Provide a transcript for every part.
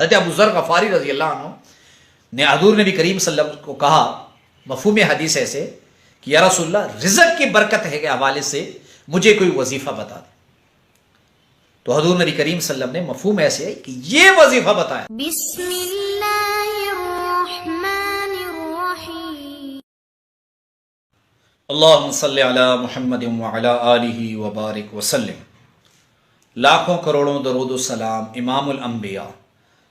حضرت ابو ذر غفاری رضی اللہ عنہ نے حضور نبی کریم صلی اللہ علیہ وسلم کو کہا مفہوم حدیث ایسے کہ یا رسول اللہ رزق کی برکت ہے کے حوالے سے مجھے کوئی وظیفہ بتا دیں. تو حضور نبی کریم صلی اللہ علیہ وسلم نے مفہوم ایسے ہے کہ یہ وظیفہ بتایا. بسم اللہ الرحمن الرحیم. اللہم صلی علی محمد وعلی آلہ وبارک وسلم. لاکھوں کروڑوں درود و سلام امام الانبیاء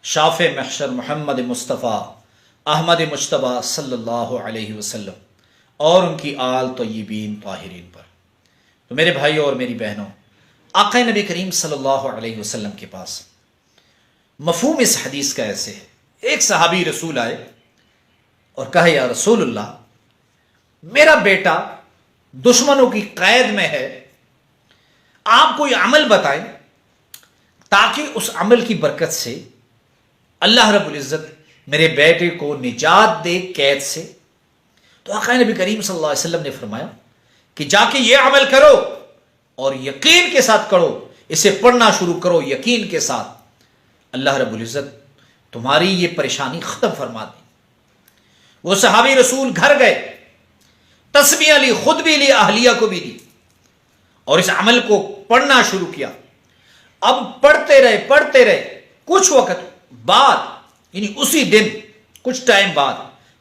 شافع محشر محمد مصطفیٰ احمد مجتبیٰ صلی اللہ علیہ وسلم اور ان کی آل طیبین طاہرین پر. تو میرے بھائیوں اور میری بہنوں، آقا نبی کریم صلی اللہ علیہ وسلم کے پاس مفہوم اس حدیث کا ایسے ہے. ایک صحابی رسول آئے اور کہا یا رسول اللہ میرا بیٹا دشمنوں کی قید میں ہے، آپ کوئی عمل بتائیں تاکہ اس عمل کی برکت سے اللہ رب العزت میرے بیٹے کو نجات دے قید سے. تو آقا نبی کریم صلی اللہ علیہ وسلم نے فرمایا کہ جا کے یہ عمل کرو اور یقین کے ساتھ کرو، اسے پڑھنا شروع کرو یقین کے ساتھ، اللہ رب العزت تمہاری یہ پریشانی ختم فرما دے. وہ صحابی رسول گھر گئے، تسبیح لی، خود بھی لی، اہلیہ کو بھی دی اور اس عمل کو پڑھنا شروع کیا. اب پڑھتے رہے کچھ وقت بعد، یعنی اسی دن کچھ ٹائم بعد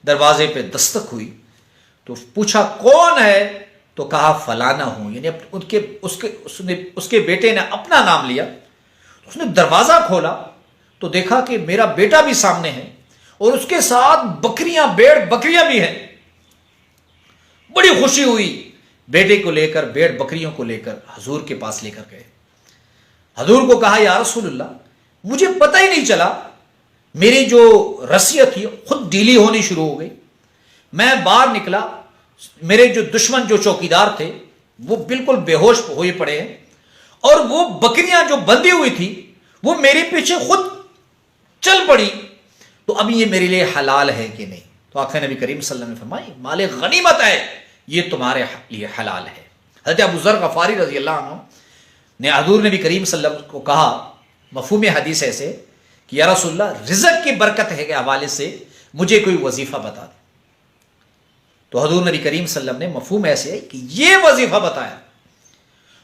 دروازے پہ دستک ہوئی. تو پوچھا کون ہے؟ تو کہا فلانا ہوں، یعنی اس کے بیٹے نے اپنا نام لیا. اس نے دروازہ کھولا تو دیکھا کہ میرا بیٹا بھی سامنے ہے اور اس کے ساتھ بکریاں بھی ہیں. بڑی خوشی ہوئی، بیٹے کو لے کر بھیڑ بکریوں کو لے کر حضور کے پاس لے کر گئے. حضور کو کہا یا رسول اللہ مجھے پتہ ہی نہیں چلا، میری جو رسیاں تھی خود ڈھیلی ہونی شروع ہو گئی. میں باہر نکلا، میرے جو دشمن جو چوکیدار تھے وہ بالکل بے ہوش ہوئے پڑے ہیں اور وہ بکریاں جو بندھی ہوئی تھی وہ میرے پیچھے خود چل پڑی. تو اب یہ میرے لیے حلال ہے کہ نہیں؟ تو آقا نبی کریم صلی اللہ علیہ وسلم نے فرمایا مال غنیمت ہے، یہ تمہارے لیے حلال ہے. حضرت ابو ذر غفاری رضی اللہ عنہ نے حضور نبی کریم صلی اللہ علیہ وسلم کو کہا مفہوم حدیث ایسے کہ یا رسول اللہ رزق کی برکت ہے کے حوالے سے مجھے کوئی وظیفہ بتا دیں. تو حضور نبی کریم صلی اللہ علیہ وسلم نے مفہوم ایسے ہے کہ یہ وظیفہ بتایا.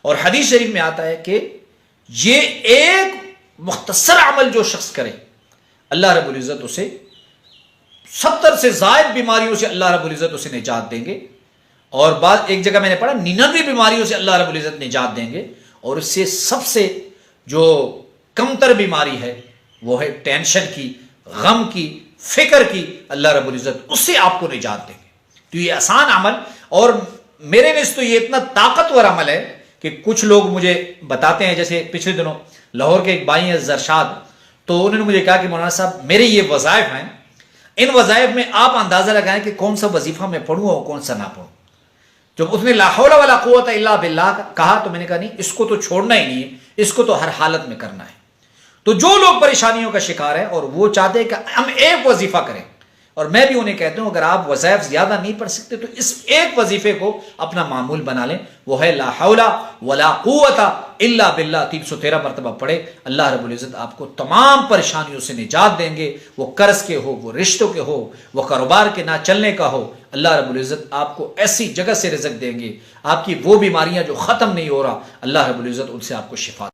اور حدیث شریف میں آتا ہے کہ یہ ایک مختصر عمل جو شخص کرے اللہ رب العزت اسے 70 سے زائد بیماریوں سے اللہ رب العزت اسے نجات دیں گے. اور بعد ایک جگہ میں نے پڑھا 99 بیماریوں سے اللہ رب العزت نجات دیں گے. اور اس سے سب سے جو کمتر بیماری ہے وہ ہے ٹینشن کی، غم کی، فکر کی، اللہ رب العزت اس سے آپ کو نجات دیں گے. تو یہ آسان عمل، اور میرے نس تو یہ اتنا طاقتور عمل ہے کہ کچھ لوگ مجھے بتاتے ہیں، جیسے پچھلے دنوں لاہور کے ایک بھائی ہیں زرشاد، تو انہوں نے مجھے کہا کہ مولانا صاحب میرے یہ وظائف ہیں، ان وظائف میں آپ اندازہ لگائیں کہ کون سا وظیفہ میں پڑھوں اور کون سا نہ پڑھوں. جب اس نے لا حول ولا قوت الا باللہ کہا تو میں نے کہا نہیں، اس کو تو چھوڑنا ہی نہیں ہے، اس کو تو ہر حالت میں کرنا ہے. تو جو لوگ پریشانیوں کا شکار ہیں اور وہ چاہتے ہیں کہ ہم ایک وظیفہ کریں، اور میں بھی انہیں کہتا ہوں اگر آپ وظائف زیادہ نہیں پڑھ سکتے تو اس ایک وظیفے کو اپنا معمول بنا لیں، وہ ہے لا حول ولا قوت الا باللہ. 313 مرتبہ پڑھے، اللہ رب العزت آپ کو تمام پریشانیوں سے نجات دیں گے. وہ قرض کے ہو، وہ رشتوں کے ہو، وہ کاروبار کے نہ چلنے کا ہو، اللہ رب العزت آپ کو ایسی جگہ سے رزق دیں گے، آپ کی وہ بیماریاں جو ختم نہیں ہو رہا اللہ رب العزت ان سے آپ کو شفا